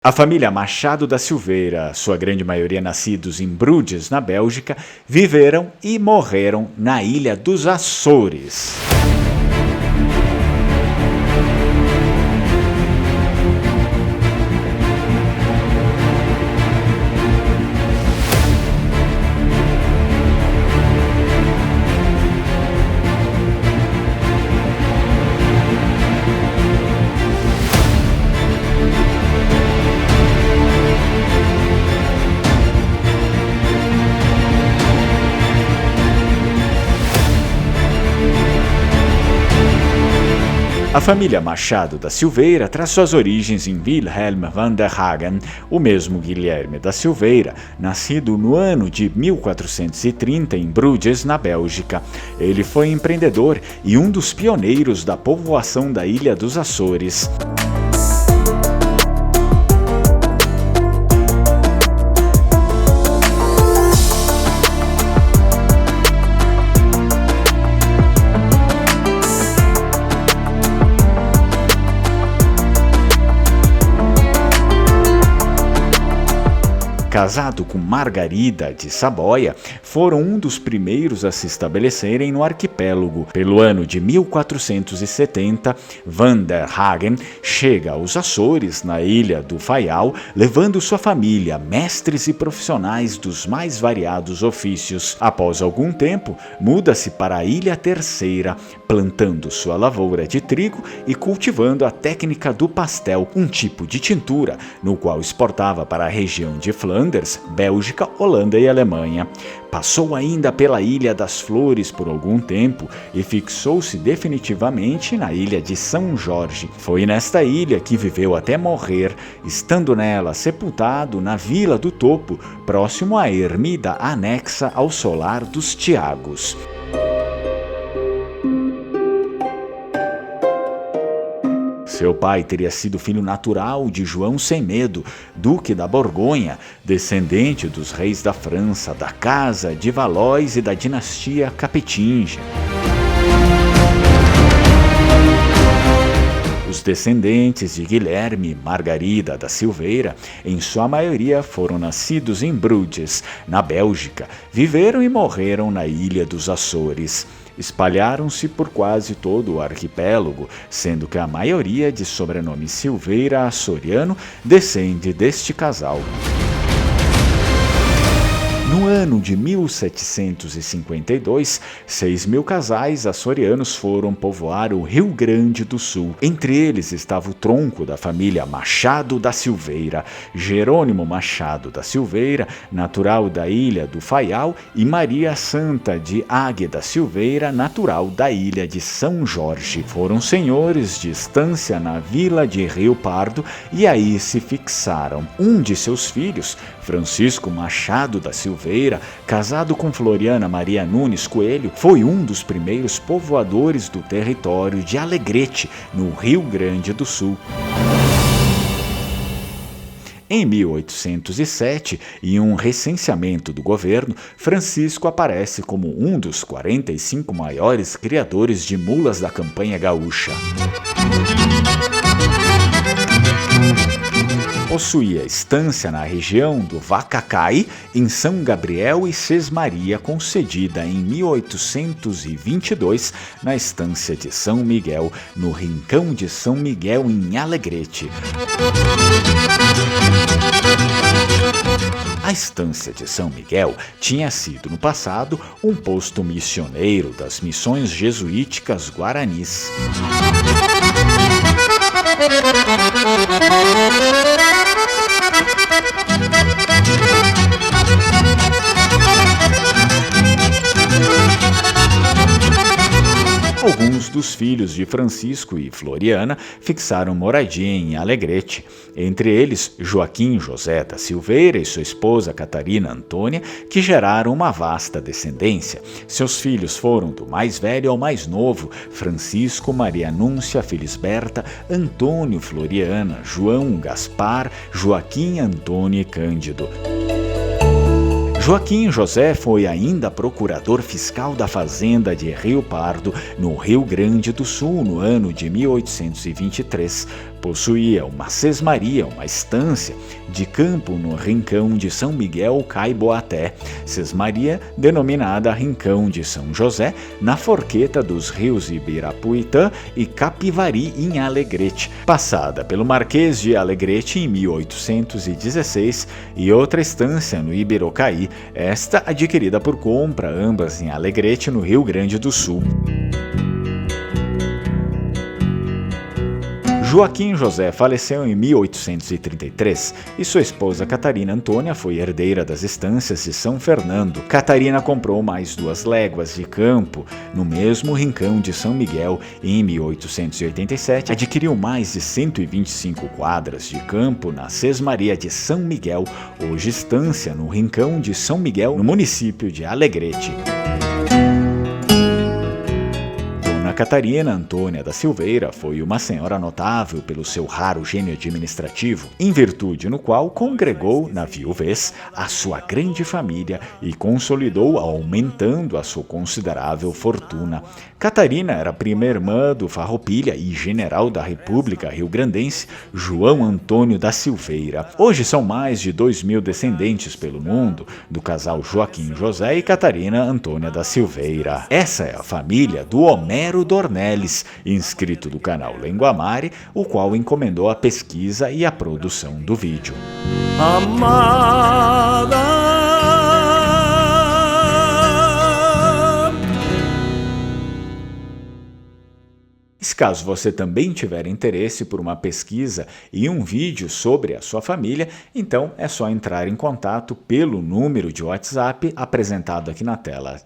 A família Machado da Silveira, sua grande maioria nascidos em Bruges, na Bélgica, viveram e morreram na ilha dos Açores. A família Machado da Silveira traz suas origens em Wilhelm van der Hagen, o mesmo Guilherme da Silveira, nascido no ano de 1430 em Bruges, na Bélgica. Ele foi empreendedor e um dos pioneiros da povoação da Ilha dos Açores. Casado com Margarida de Saboia, foram um dos primeiros a se estabelecerem no arquipélago. Pelo ano de 1470, Van der Hagen chega aos Açores, na ilha do Faial, levando sua família, mestres e profissionais dos mais variados ofícios. Após algum tempo, muda-se para a Ilha Terceira, plantando sua lavoura de trigo e cultivando a técnica do pastel, um tipo de tintura, no qual exportava para a região de Flanders, Bélgica, Holanda e Alemanha. Passou ainda pela Ilha das Flores por algum tempo e fixou-se definitivamente na ilha de São Jorge. Foi nesta ilha que viveu até morrer, estando nela sepultado na Vila do Topo, próximo à ermida anexa ao Solar dos Tiagos. Seu pai teria sido filho natural de João Sem Medo, duque da Borgonha, descendente dos reis da França, da casa de Valois e da dinastia Capetinga. Os descendentes de Guilherme e Margarida da Silveira, em sua maioria foram nascidos em Bruges, na Bélgica, viveram e morreram na Ilha dos Açores. Espalharam-se por quase todo o arquipélago, sendo que a maioria de sobrenome Silveira açoriano descende deste casal. No ano de 1752, 6.000 casais açorianos foram povoar o Rio Grande do Sul. Entre eles estava o tronco da família Machado da Silveira, Jerônimo Machado da Silveira, natural da ilha do Faial, e Maria Santa de Águeda Silveira, natural da ilha de São Jorge. Foram senhores de estância na vila de Rio Pardo e aí se fixaram. Um de seus filhos, Francisco Machado da Silveira, casado com Floriana Maria Nunes Coelho, foi um dos primeiros povoadores do território de Alegrete, no Rio Grande do Sul. Em 1807, em um recenseamento do governo, Francisco aparece como um dos 45 maiores criadores de mulas da campanha gaúcha. Possuía estância na região do Vacacai, em São Gabriel e Sesmaria, concedida em 1822 na estância de São Miguel, no Rincão de São Miguel, em Alegrete. A estância de São Miguel tinha sido, no passado, um posto missioneiro das missões jesuíticas guaranis. Alguns dos filhos de Francisco e Floriana fixaram moradia em Alegrete, entre eles Joaquim José da Silveira e sua esposa Catarina Antônia, que geraram uma vasta descendência. Seus filhos foram do mais velho ao mais novo: Francisco, Maria Núncia, Felisberta, Antônio, Floriana, João, Gaspar, Joaquim, Antônio e Cândido. Joaquim José foi ainda procurador fiscal da Fazenda de Rio Pardo, no Rio Grande do Sul, no ano de 1823. Possuía uma sesmaria, uma estância de campo no Rincão de São Miguel Caiboaté, sesmaria denominada Rincão de São José, na forqueta dos rios Ibirapuitã e Capivari, em Alegrete, passada pelo Marquês de Alegrete em 1816, e outra estância no Ibirocaí, esta adquirida por compra, ambas em Alegrete, no Rio Grande do Sul. Joaquim José faleceu em 1833 e sua esposa Catarina Antônia foi herdeira das estâncias de São Fernando. Catarina comprou mais 2 léguas de campo no mesmo Rincão de São Miguel e em 1887 adquiriu mais de 125 quadras de campo na Sesmaria de São Miguel, hoje estância no Rincão de São Miguel, no município de Alegrete. Catarina Antônia da Silveira foi uma senhora notável pelo seu raro gênio administrativo, em virtude no qual congregou na viuvez a sua grande família e consolidou, aumentando a sua considerável fortuna. Catarina era prima irmã do farroupilha e general da República rio-grandense João Antônio da Silveira. Hoje são mais de 2.000 descendentes pelo mundo do casal Joaquim José e Catarina Antônia da Silveira. Essa é a família do Homero Dornelles, inscrito do canal Lenguamare, o qual encomendou a pesquisa e a produção do vídeo. Amada, caso você também tiver interesse por uma pesquisa e um vídeo sobre a sua família, então é só entrar em contato pelo número de WhatsApp apresentado aqui na tela.